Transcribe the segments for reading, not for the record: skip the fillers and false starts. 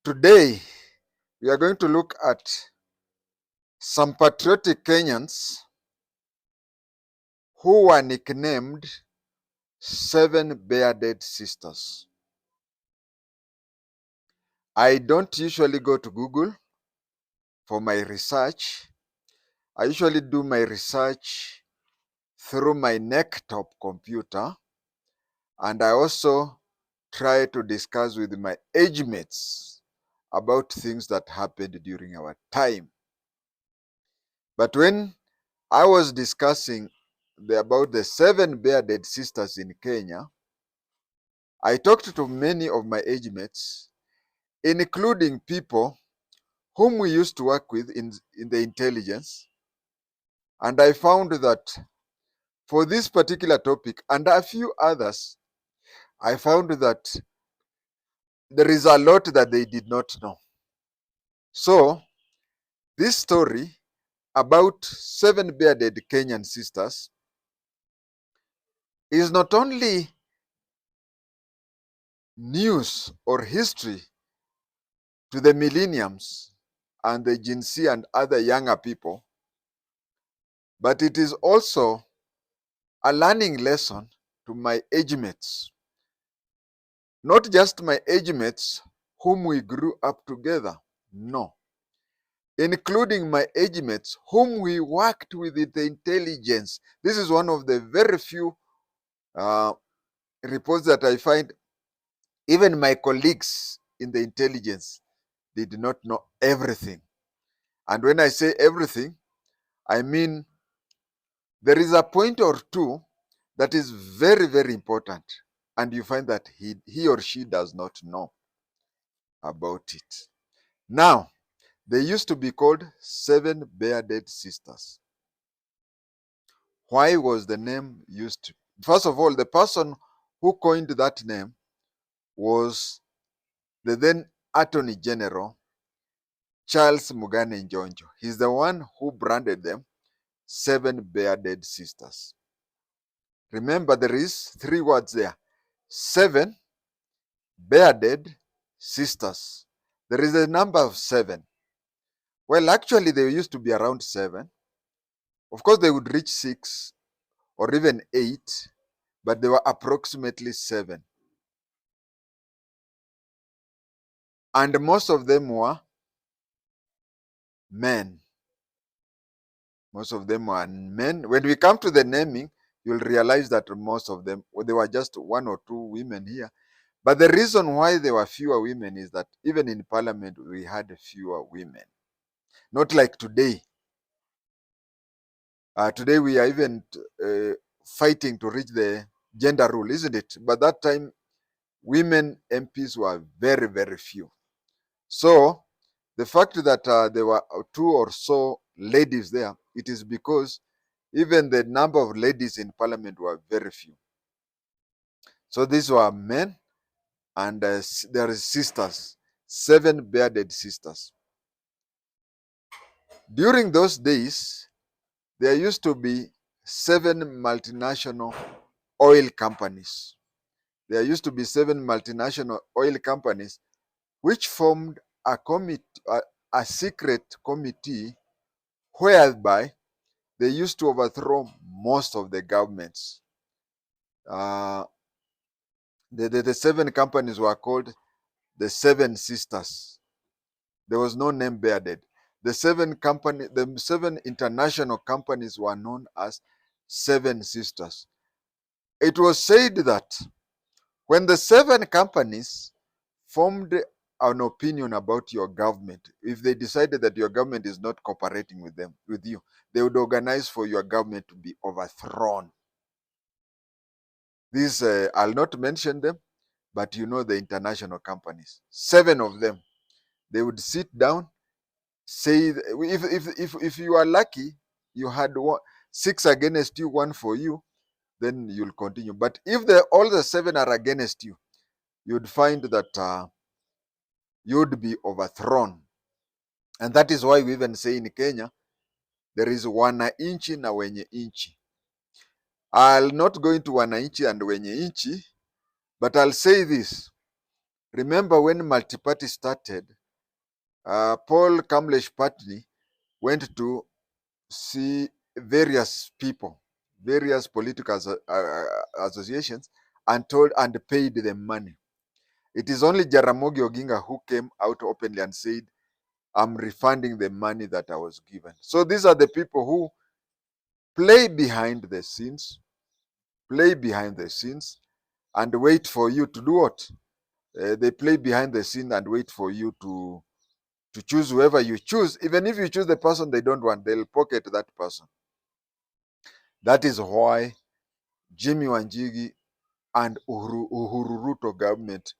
Today, we are going to look at some patriotic Kenyans who were nicknamed Seven Bearded Sisters. I don't usually go to Google for my research. I usually do my research through my neck-top computer, and I also try to discuss with my age mates about things that happened during our time. But when I was discussing about the seven bearded sisters in Kenya, I talked to many of my age mates, including people whom we used to work with in the intelligence, and I found that for this particular topic and a few others, I found that there is a lot that they did not know. So, this story about seven bearded Kenyan sisters is not only news or history to the millenniums and the Gen Z and other younger people, but it is also a learning lesson to my age mates. Not just my age mates whom we grew up together, no, including my age mates whom we worked with in the intelligence. This is one of the very few reports that I find even my colleagues in the intelligence did not know everything. And when I say everything, I mean there is a point or two that is very, very important, and you find that he or she does not know about it. Now, they used to be called seven bearded sisters. Why was the name used? First of all, the person who coined that name was the then Attorney General, Charles Mugane Njonjo. He's the one who branded them seven bearded sisters. Remember, there is three words there. Seven bearded sisters. There is a number of seven. Well, actually, they used to be around seven. Of course, they would reach six or even eight, but they were approximately seven. And most of them were men. Most of them were men. When we come to the naming, you'll realize that most of them, well, there were just one or two women here. But the reason why there were fewer women is that even in parliament, we had fewer women. Not like today. Today, we are even fighting to reach the gender rule, isn't it? But that time, women MPs were very, very few. So, the fact that there were two or so ladies there, it is because even the number of ladies in parliament were very few. So these were men, and there are sisters, seven bearded sisters. During those days, there used to be seven multinational oil companies. There used to be seven multinational oil companies which formed a committee, a secret committee whereby they used to overthrow most of the governments. Uh, the seven companies were called the Seven Sisters. There was no name bearded. The seven international companies were known as Seven Sisters. It was said that when the seven companies formed an opinion about your government, if they decided that your government is not cooperating with you, they would organize for your government to be overthrown. These, I'll not mention them, but you know the international companies. Seven of them. They would sit down, say, if you are lucky, you had six against you, one for you, then you'll continue. But if all the seven are against you, you'd find that you'd be overthrown. And that is why we even say in Kenya, there is wananchi na wenye inchi. I'll not go into wananchi and wenye inchi, but I'll say this. Remember when multi-party started, Paul Kamlesh Patni went to see various people, various political associations, and paid them money. It is only Jaramogi Oginga who came out openly and said, I'm refunding the money that I was given. So these are the people who play behind the scenes, play behind the scenes, and wait for you to do what? They play behind the scene and wait for you to choose whoever you choose. Even if you choose the person they don't want, they'll pocket that person. That is why Jimmy Wanjigi and Uhuru Ruto government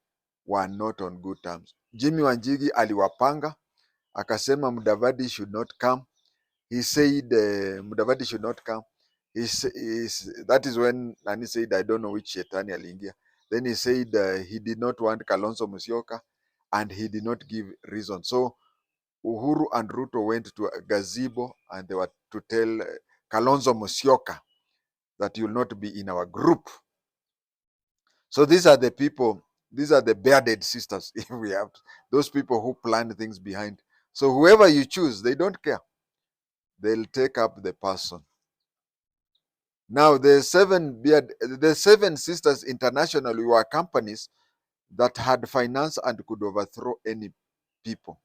were not on good terms. Jimmy Wanjigi aliwapanga, akasema Mudavadi should not come. He said Mudavadi should not come. That is when Nani said, I don't know which shetani aliingia. Then he said he did not want Kalonzo Musyoka and he did not give reason. So Uhuru and Ruto went to a gazebo and they were to tell Kalonzo Musyoka that you will not be in our group. So these are the people, these are the bearded sisters, if we have those people who plan things behind. So whoever you choose, they don't care. They'll take up the person. Now the seven sisters internationally were companies that had finance and could overthrow any people.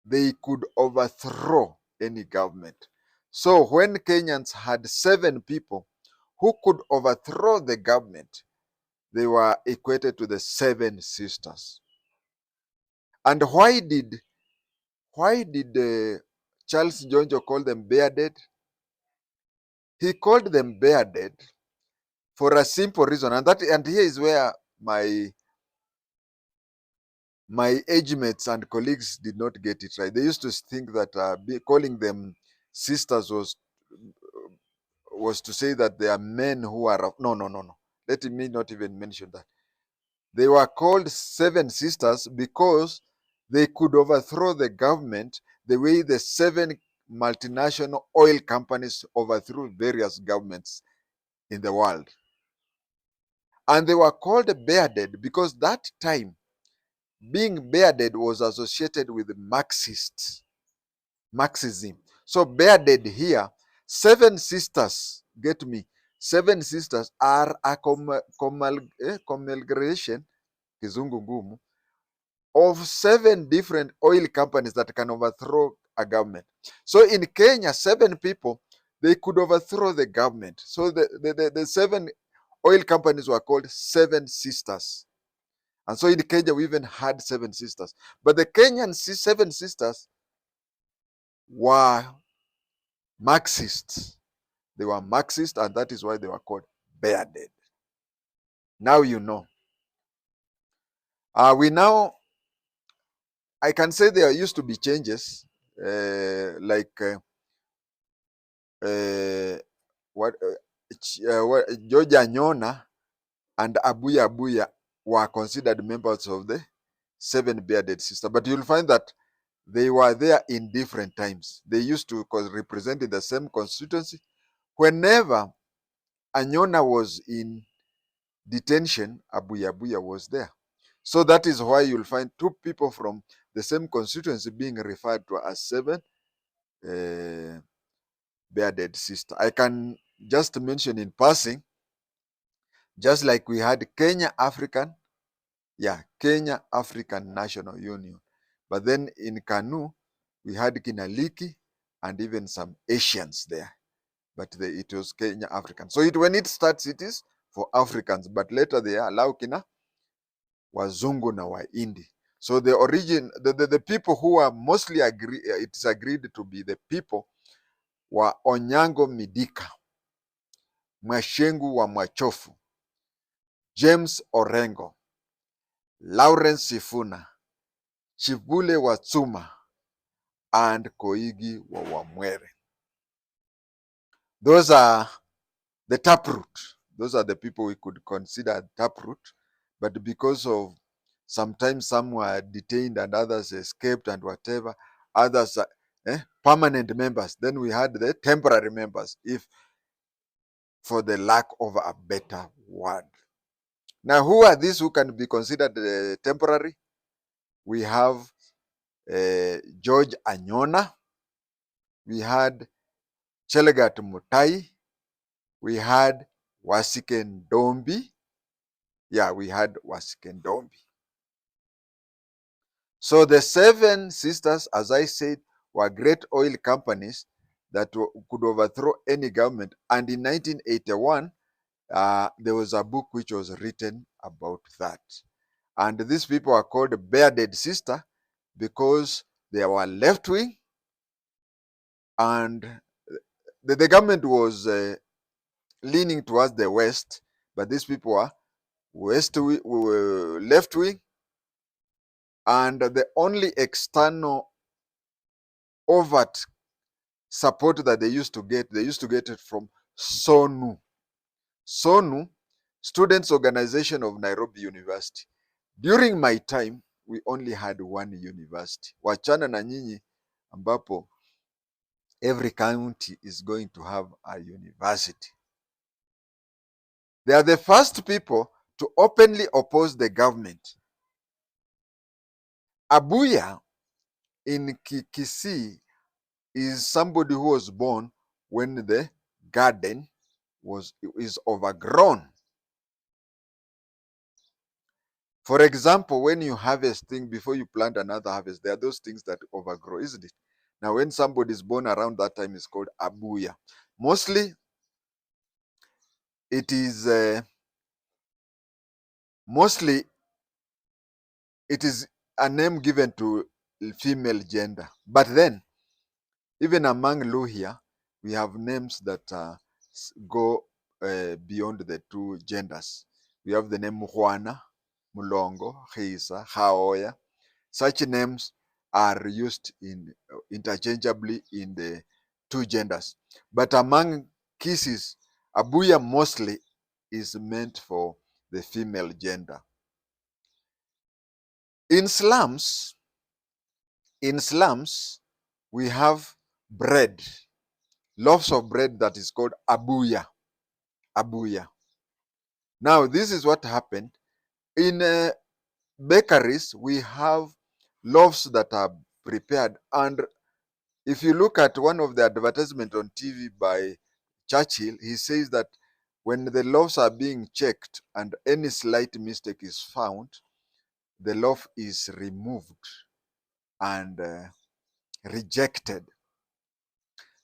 They could overthrow any government. So when Kenyans had 7 people who could overthrow the government, they were equated to the 7 sisters. And why did Charles Jonjo call them bearded? He called them bearded for a simple reason, and here is where my age mates and colleagues did not get it right. They used to think that calling them sisters was to say that they are men who are no. Let me not even mention that. They were called 7 sisters because they could overthrow the government the way the 7 multinational oil companies overthrew various governments in the world. And they were called bearded because that time being bearded was associated with Marxism. So bearded here, 7 sisters, get me, 7 sisters are a commemoration, kizungu ngumu, of 7 different oil companies that can overthrow a government. So in Kenya, 7 people, they could overthrow the government. So the 7 oil companies were called 7 sisters. And so in Kenya, we even had 7 sisters. But the Kenyan 7 sisters were Marxists. They were Marxist, and that is why they were called bearded. Now you know. I can say there used to be changes, like Georgia Nyona and Abuya were considered members of the 7 bearded sisters. But you'll find that they were there in different times. They used to represent in the same constituency. Whenever Anyona was in detention, Abuya was there. So that is why you'll find 2 people from the same constituency being referred to as 7 bearded sisters. I can just mention in passing, just like we had Kenya African National Union. But then in KANU, we had Kinaliki and even some Asians there. But it was Kenya African. So when it starts, it is for Africans. But later they allow Kina Wazungu na Waindi. So the people who are mostly it is agreed to be the people were Onyango Midika, Mwashengu wa Mwachofu, James Orengo, Lawrence Sifuna, Chibule Watsuma, and Koigi wa Wamwere. Those are the taproot. Those are the people we could consider taproot. But because of sometimes some were detained and others escaped and whatever, others are permanent members. Then we had the temporary members, if for the lack of a better word. Now, who are these who can be considered temporary? We have George Anyona, we had Chelagat Mutai, we had Wasiken Dombi. Yeah, we had Wasiken Dombi. So the 7 sisters, as I said, were great oil companies that could overthrow any government. And in 1981, there was a book which was written about that. And these people are called Bearded Sister because they were left wing, and the government was leaning towards the west, but these people were left wing, and the only external overt support that they used to get it from SONU. SONU, Students Organization of Nairobi University. During my time, we only had one university. Wachana na nyinyi ambapo every county is going to have a university. They are the first people to openly oppose the government. Abuya in Kisii is somebody who was born when the garden is overgrown. For example, when you harvest thing before you plant another harvest, there are those things that overgrow, isn't it? Now, when somebody is born around that time, it's called Abuya. Mostly, it is a name given to female gender. But then, even among Luhya, we have names that go beyond the 2 genders. We have the name Juana, Mulongo, Hisa, Haoya. Such names are used interchangeably in the 2 genders. But among Kisis, Abuya mostly is meant for the female gender. In slums, we have bread, loaves of bread that is called abuya. Abuya. Now, this is what happened. In bakeries, we have loaves that are prepared. And if you look at one of the advertisements on TV by Churchill, he says that when the loaves are being checked and any slight mistake is found, the loaf is removed and rejected.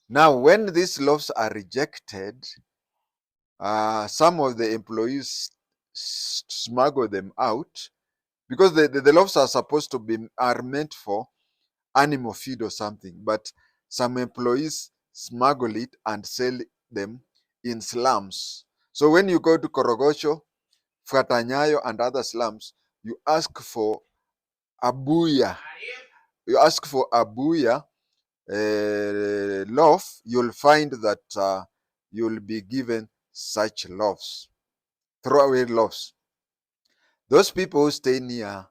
Now, when these loaves are rejected, some of the employees smuggle them out because the loaves are supposed to are meant for animal feed or something, but some employees smuggle it and sell them in slums. So when you go to Korogocho, Fratanyayo, and other slums, you ask for abuya. You ask for abuya loaf, you'll find that you'll be given such loaves, throwaway loaves. Those people who stay near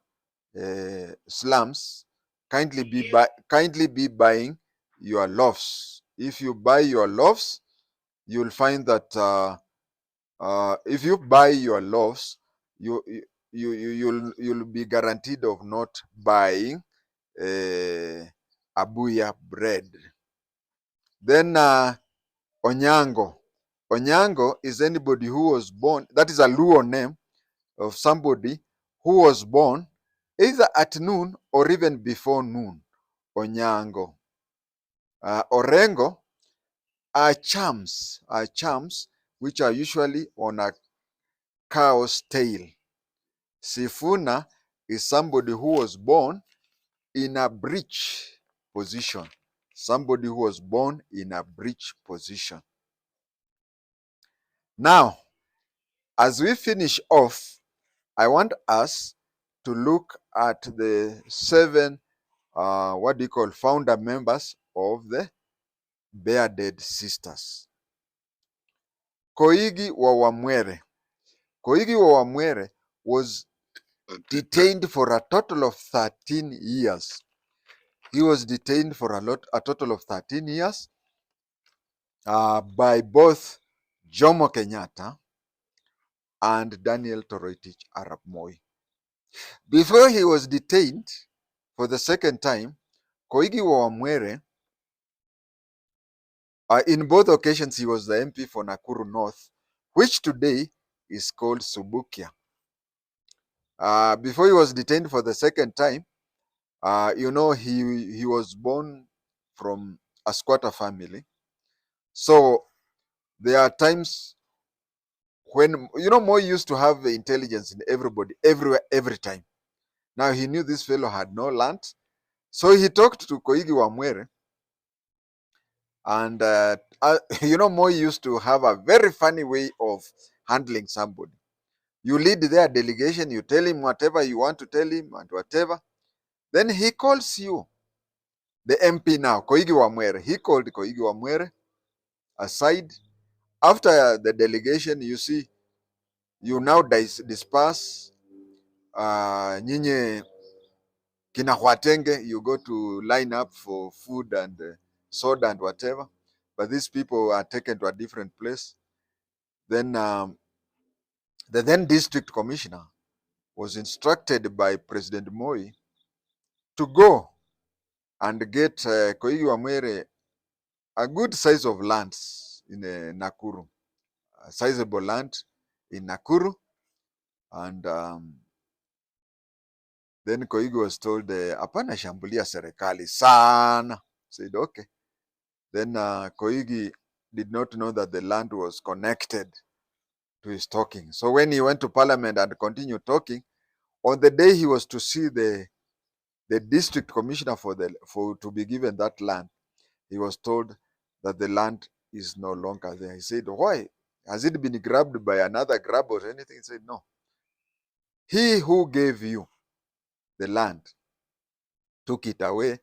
slums, kindly be buying your loaves. If you buy your loaves, you'll find that if you buy your loaves, you'll be guaranteed of not buying abuya bread. Then Onyango. Onyango is anybody who was born, that is a Luo name of somebody who was born either at noon or even before noon. Onyango. Orengo are charms which are usually on a cow's tail. Sifuna is somebody who was born in a breech position. Somebody who was born in a breech position. Now, as we finish off, I want us to look at the 7 founder members of the Bearded Sisters. Koigi wa Wamwere. Koigi wa Wamwere was detained for a total of 13 years. He was detained for a total of 13 years by both Jomo Kenyatta and Daniel Toroitich Arap Moi. Before he was detained for the second time, Koigi wa Wamwere, in both occasions he was the MP for Nakuru North, which today is called Subukia. Before he was detained for the second time, he was born from a squatter family. So there are times when, Moi used to have intelligence in everybody, everywhere, every time. Now he knew this fellow had no land. So he talked to Koigi wa Wamwere, and Moi used to have a very funny way of handling somebody. You lead their delegation, you tell him whatever you want to tell him and whatever. Then he calls you, the MP now, Koigi wa Wamwere. He called Koigi wa Wamwere aside. After the delegation, you see, you now disperse. Nyinyi kina JI-TENGE, you go to line up for food and soda and whatever. But these people are taken to a different place. Then the then district commissioner was instructed by President Moi to go and get Koigi wa Wamwere a good size of lands in Nakuru, a sizable land in Nakuru. And then Koigi was told, hapana shambulia serikali sana. Said, okay. Then Koigi did not know that the land was connected to his talking. So when he went to parliament and continued talking, on the day he was to see the district commissioner for to be given that land, he was told that the land is no longer there. He said, why? Has it been grabbed by another grab or anything? He said, no. He who gave you the land took it away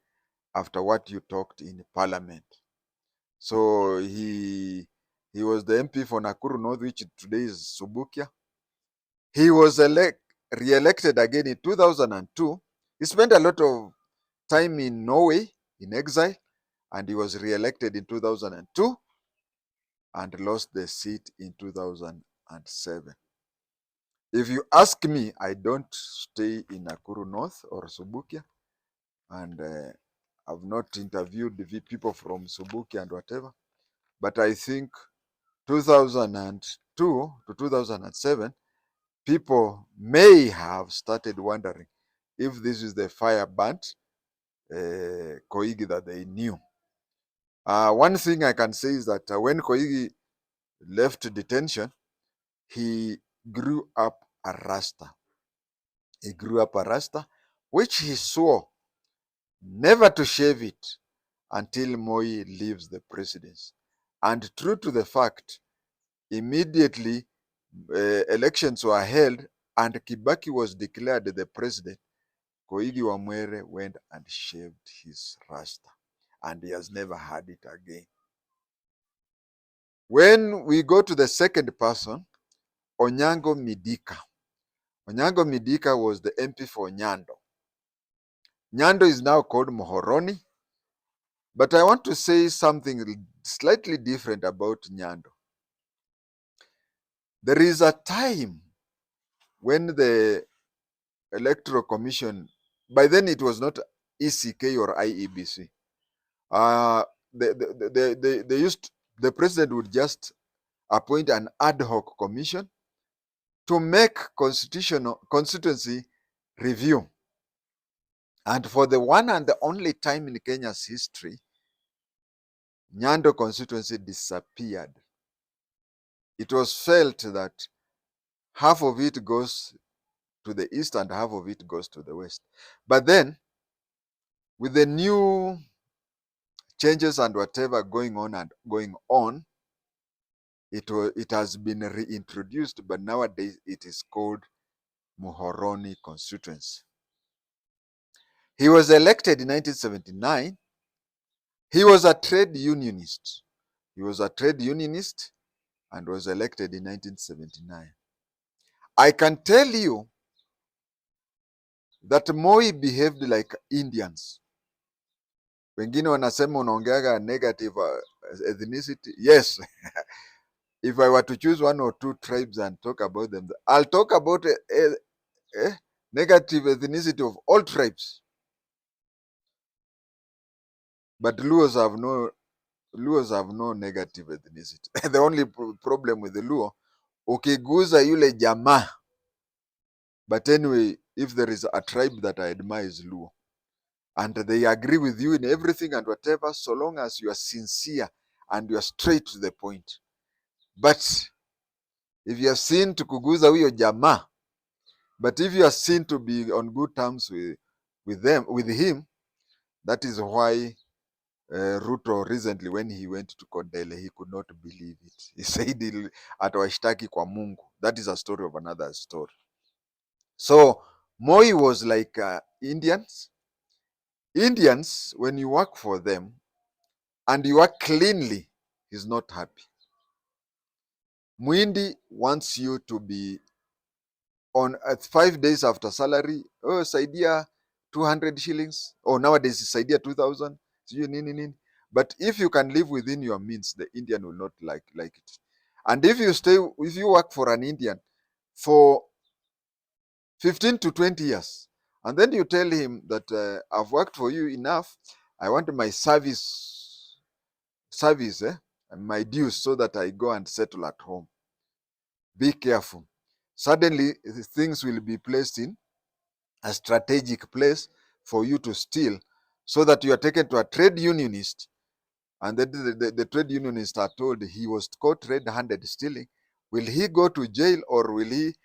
after what you talked in parliament. So he was the MP for Nakuru North, which today is Subukia. He was re-elected again in 2002. He spent a lot of time in Norway in exile, and he was re-elected in 2002 and lost the seat in 2007. If you ask me, I don't stay in Nakuru North or Subukia, and I've not interviewed the people from Subukia and whatever, but I think 2002 to 2007, people may have started wondering if this is the fire burnt Koigi that they knew. One thing I can say is that when Koigi left detention, he grew up a Rasta. He grew up a Rasta, which he swore never to shave it until Moi leaves the presidency. And true to the fact, immediately elections were held and Kibaki was declared the president, Koigi wa Wamwere went and shaved his rasta, and he has never had it again. When we go to the second person, Onyango Midika. Onyango Midika was the MP for Nyando. Nyando is now called Muhoroni, but I want to say something slightly different about Nyando. There is a time when the Electoral Commission, by then it was not ECK or IEBC. The president would just appoint an ad hoc commission to make constituency review. And for the one and the only time in Kenya's history, Nyando constituency disappeared. It was felt that half of it goes to the east and half of it goes to the west. But then, with the new changes and whatever going on, it has been reintroduced, but nowadays it is called Muhoroni constituency. He was elected in 1979. He was a trade unionist. He was a trade unionist and was elected in 1979. I can tell you that Moi behaved like Indians. Wengine wanasema unaongeaga negative ethnicity. Yes. if I were to choose one or two tribes and talk about them, I'll talk about a negative ethnicity of all tribes. But Luos have no negative ethnicity. The only problem with the Luo, ukiguza yule jamaa. But anyway, if there is a tribe that I admire is Luo, and they agree with you in everything and whatever, so long as you are sincere and you are straight to the point. But if you are seen to kuguza huyo jamaa, but if you are seen to be on good terms with him, that is why Ruto recently, when he went to Kodele, he could not believe it. He said atawashtaki kwa Mungu. That is a story of another story. So Moi was like Indians. Indians, when you work for them and you work cleanly, he's not happy. Mwindi wants you to be on 5 days after salary. Oh, saidia 200 shillings. Oh, nowadays saidia 2,000. But if you can live within your means, the Indian will not like it. And if you work for an Indian for 15 to 20 years, and then you tell him that I've worked for you enough, I want my service, and my dues so that I go and settle at home. Be careful. Suddenly, things will be placed in a strategic place for you to steal, so that you are taken to a trade unionist, and then the trade unionists are told he was caught red-handed stealing. Will he go to jail, or will he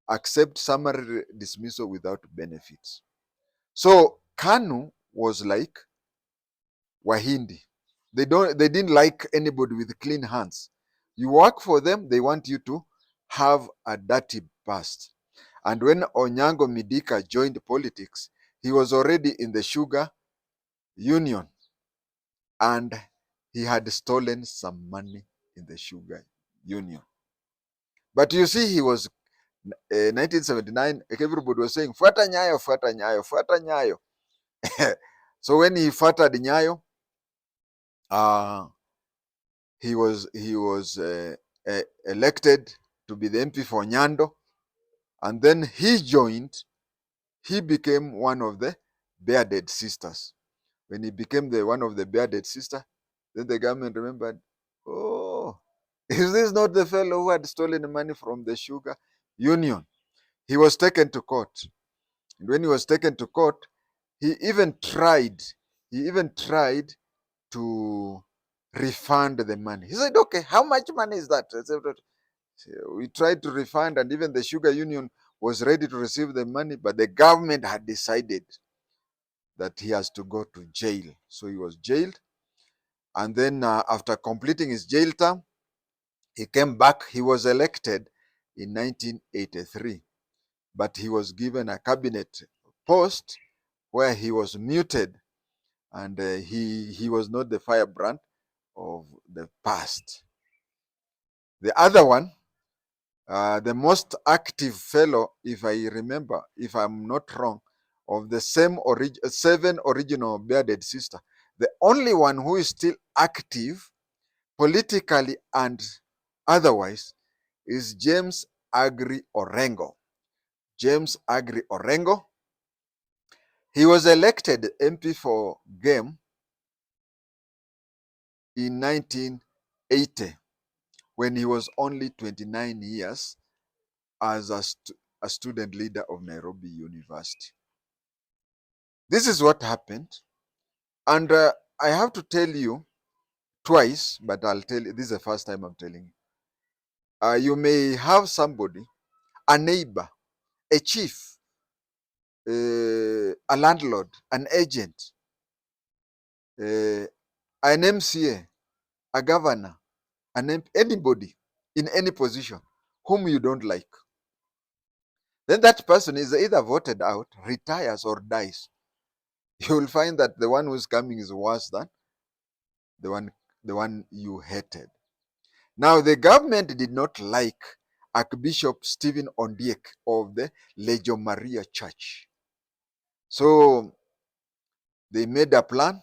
accept summary dismissal without benefits? So KANU was like Wahindi. They didn't like anybody with clean hands. You work for them, they want you to have a dirty past. And when Onyango Midika joined politics, he was already in the sugar union, and he had stolen some money in the sugar union. But you see, he was 1979, everybody was saying, fuata nyayo, fuata nyayo, fuata nyayo. So when he fuated nyayo, he was elected to be the MP for Nyando, and then he became one of the bearded sisters. When he became one of the bearded sister, then the government remembered, oh, is this not the fellow who had stolen the money from the sugar union? He was taken to court. And when he was taken to court, he even tried to refund the money. He said, okay, how much money is that? We tried to refund, and even the sugar union was ready to receive the money, but the government had decided that he has to go to jail. So he was jailed. And then after completing his jail term, he came back. He was elected in 1983, but he was given a cabinet post where he was muted, and he was not the firebrand of the past. The other one, the most active fellow, if I remember, if I'm not wrong, of the seven original bearded sister, the only one who is still active politically and otherwise is James Agri Orengo. James Agri Orengo. He was elected MP for Game in 1980 when he was only 29 years as a student leader of Nairobi University. This is what happened. And I have to tell you twice, but I'll tell you, this is the first time I'm telling you. You may have somebody, a neighbor, a chief, a landlord, an agent, an MCA, a governor, anybody in any position whom you don't like. Then that person is either voted out, retires, or dies. You will find that the one who's coming is worse than the one you hated. Now, the government did not like Archbishop Stephen Ondiek of the Legio Maria Church. So they made a plan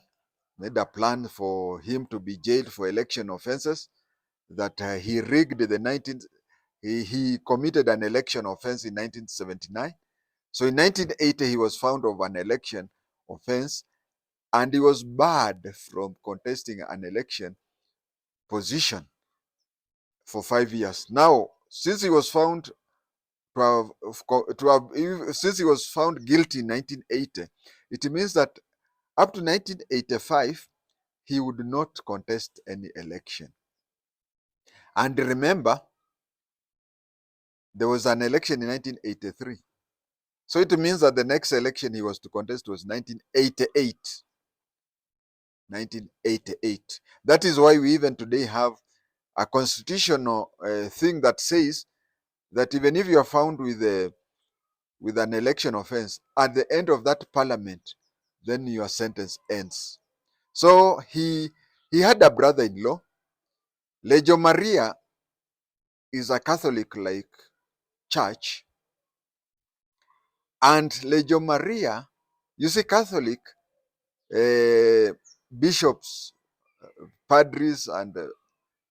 for him to be jailed for election offenses. that he rigged the 19 he committed an election offense in 1979. So in 1980 he was found of an election offense, and he was barred from contesting an election position for 5 years. Now, since he was found since he was found guilty in 1980, it means that up to 1985 he would not contest any election. And remember, there was an election in 1983. So it means that the next election he was to contest was 1988. 1988. That is why we even today have a constitutional thing that says that even if you are found with an election offense, at the end of that parliament, then your sentence ends. So he had a brother-in-law. Legio Maria is a Catholic-like church, and Legio Maria, you see, Catholic bishops, padres, and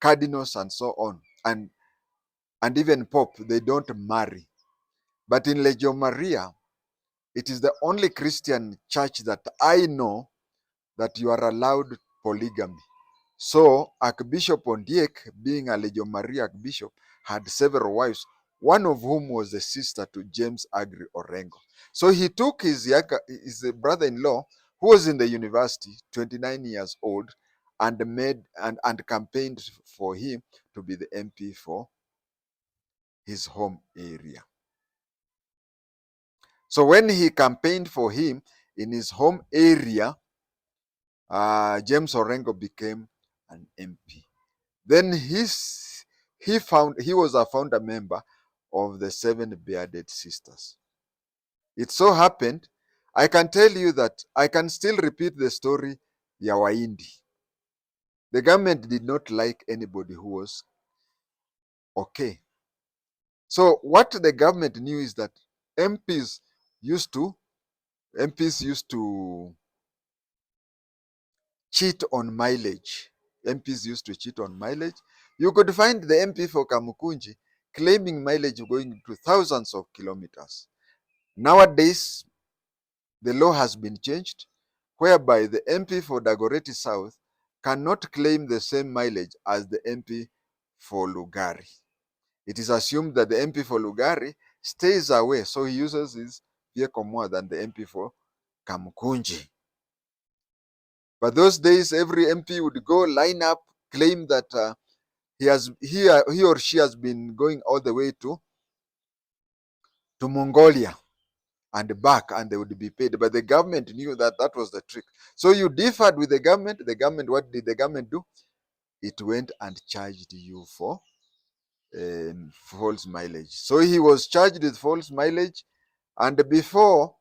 cardinals, and so on, and even Pope, they don't marry. But in Legio Maria, it is the only Christian church that I know that you are allowed polygamy. So Archbishop Ondiek, being a Legio Maria Archbishop, had several wives, one of whom was the sister to James Agri Orengo. So he took his brother-in-law, who was in the university, 29 years old, and and campaigned for him to be the MP for his home area. So when he campaigned for him in his home area, James Orengo became an MP. Then he was a founder member of the Seven Bearded Sisters. It so happened, I can tell you that I can still repeat the story ya Waindi. The government did not like anybody who was okay. So what the government knew is that MPs used to cheat on mileage. MPs used to cheat on mileage. You could find the MP for Kamukunji claiming mileage going to thousands of kilometers. Nowadays, the law has been changed, whereby the MP for Dagoretti South cannot claim the same mileage as the MP for Lugari. It is assumed that the MP for Lugari stays away, so he uses his vehicle more than the MP for Kamukunji. But those days, every MP would go line up, claim that he or she has been going all the way to Mongolia and back, and they would be paid. But the government knew that that was the trick. So you differed with the government. The government, what did the government do? It went and charged you for false mileage. So he was charged with false mileage, and before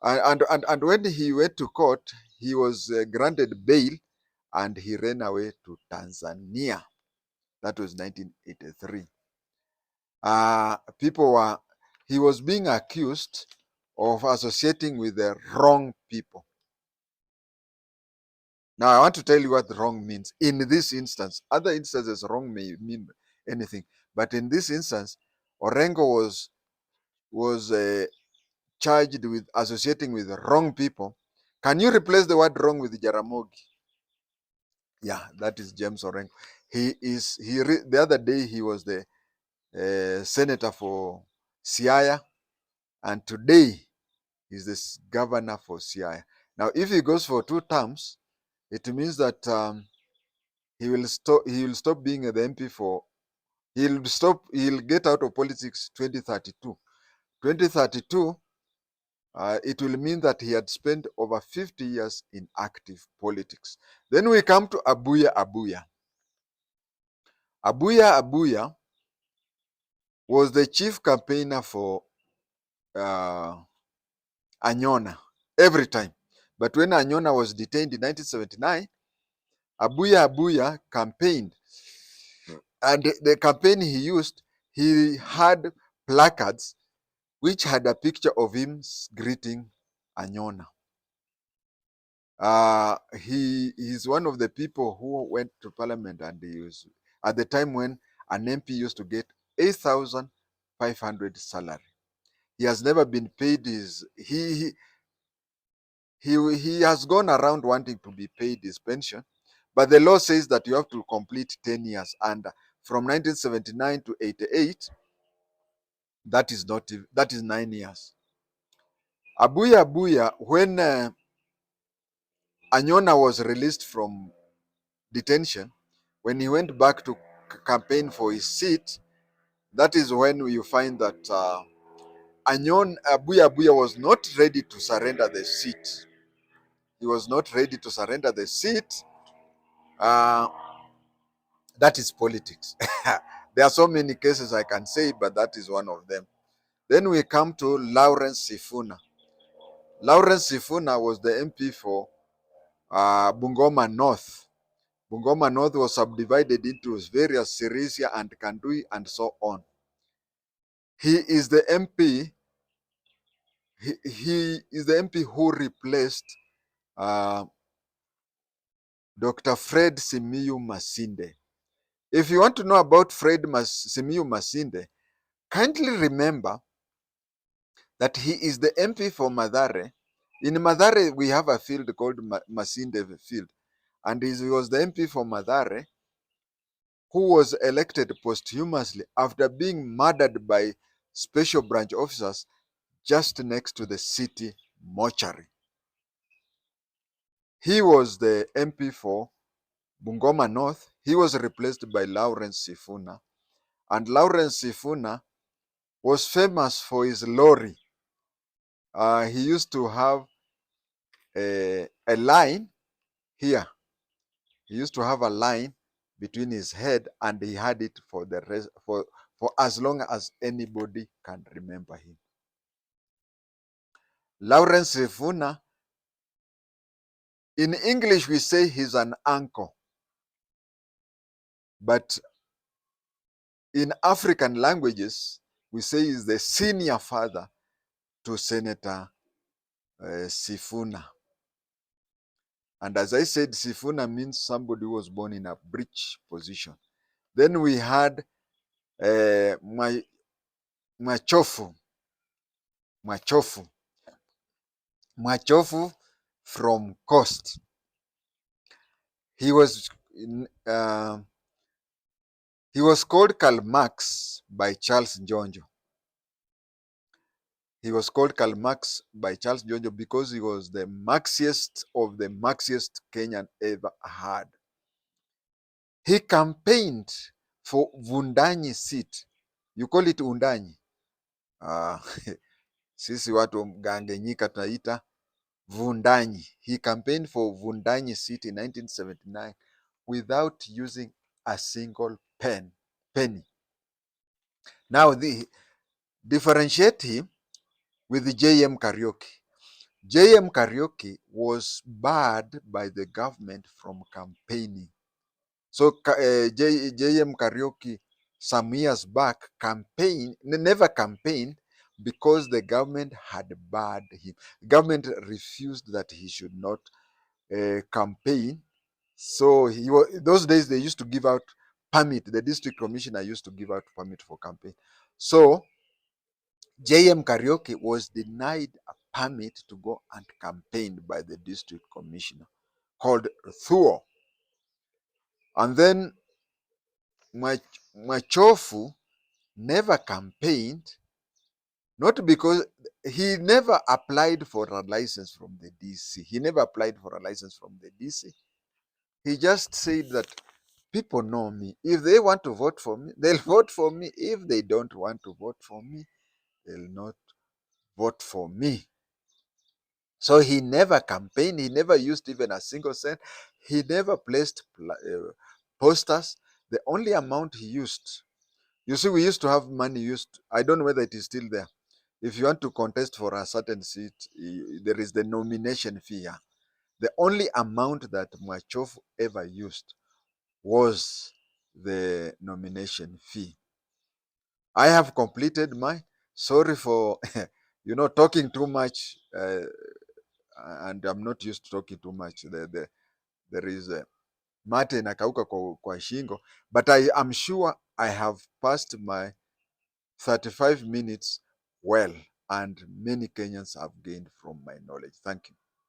and when he went to court, he was granted bail, and he ran away to Tanzania. That was 1983. He was being accused of associating with the wrong people. Now, I want to tell you what wrong means in this instance. Other instances, wrong may mean anything, but in this instance, Orengo was charged with associating with the wrong people. Can you replace the word wrong with Jaramogi? Yeah, that is James Orengo. The other day he was the senator for Siaya, and today he's the governor for Siaya. Now, if he goes for 2 terms, it means that he will stop being the MP for he'll get out of politics 2032. 2032, it will mean that he had spent over 50 years in active politics. Then we come to Abuya Abuya. Abuya Abuya was the chief campaigner for Anyona every time. But when Anyona was detained in 1979, Abuya Abuya campaigned. And the campaign he used, he had placards which had a picture of him greeting Anyona. He is one of the people who went to parliament, and at the time when an MP used to get 8,500 salary. He has never been paid his he has gone around wanting to be paid his pension, but the law says that you have to complete 10 years, and from 1979 to 88, that is not that is 9 years. Abuya, when Anyona was released from detention, when he went back to campaign for his seat, that is when you find that Abuya was not ready to surrender the seat. He was not ready to surrender the seat. Uh, that is politics. There are so many cases I can say, but that is one of them. Then we come to Lawrence Sifuna. Lawrence Sifuna was the MP for Bungoma North. Bungoma North was subdivided into various Sirisia and Kandui and so on. He is the MP. He is the MP who replaced Dr. Fred Simiyu Masinde. If you want to know about Simiyu Masinde, kindly remember that he is the MP for Madare. In Madare, we have a field called Masinde Field, and he was the MP for Madare who was elected posthumously after being murdered by special branch officers just next to the city mortuary. He was the MP for Bungoma North. He was replaced by Lawrence Sifuna. And Lawrence Sifuna was famous for his lorry. He used to have a line here. He used to have a line between his head, and he had it for the rest for as long as anybody can remember him. Lawrence Sifuna, in English we say he's an uncle, but in African languages we say he's the senior father to Senator Sifuna. And as I said, Sifuna means somebody who was born in a breech position. Then we had Mwachofu from Coast. He was called Karl Marx by Charles Njonjo. He was called Karl Marx by Charles Njonjo because he was the Marxiest of the Marxiest Kenyan ever had. He campaigned for Vundanyi seat. You call it Undanyi. Sisi watu Mgangenyika tunaita Vundanyi. He campaigned for Vundanyi seat in 1979 without using a single penny. Now, differentiate him with J.M. Kariuki. J.M. Kariuki was barred by the government from campaigning. So J.M. Kariuki, some years back, never campaigned because the government had barred him. The government refused that he should not campaign. So those days they used to give out permit. The district commissioner used to give out permit for campaign. So J.M. Kariuki was denied a permit to go and campaign by the district commissioner called Thuo. And then Mwachofu never campaigned, not because he never applied for a license from the DC. He never applied for a license from the DC. He just said that people know me. If they want to vote for me, they'll vote for me. If they don't want to vote for me, they'll not vote for me. So he never campaigned. He never used even a single cent. He never placed posters. The only amount he used, you see, we used to have money used. I don't know whether it is still there. If you want to contest for a certain seat, there is the nomination fee. Yeah. The only amount that Mwachofu ever used was the nomination fee. I have completed my. Sorry for talking too much, and I'm not used to talking too much. There is mate inakauka kwa shingo, but I am sure I have passed my 35 minutes well, and many Kenyans have gained from my knowledge. Thank you.